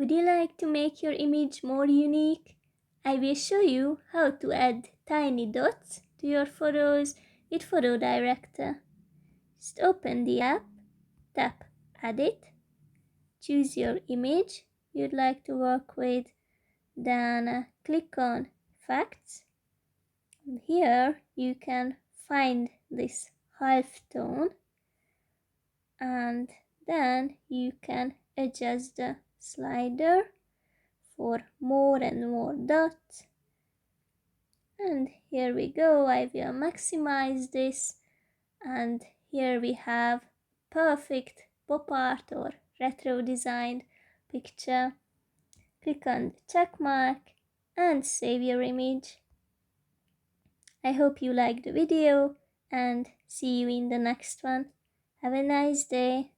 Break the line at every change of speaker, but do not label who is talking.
Would you like to make your image more unique? I will show you how to add tiny dots to your photos with PhotoDirector. Just open the app, tap Edit, choose your image you'd like to work with, then click on Effects. And here you can find this halftone, and then you can adjust the slider for more and more dots. And here we go, I will maximize this, and here we have perfect pop art or retro designed picture. Click on the check mark and save your image. I hope you liked the video and see you in the next one. Have a nice day.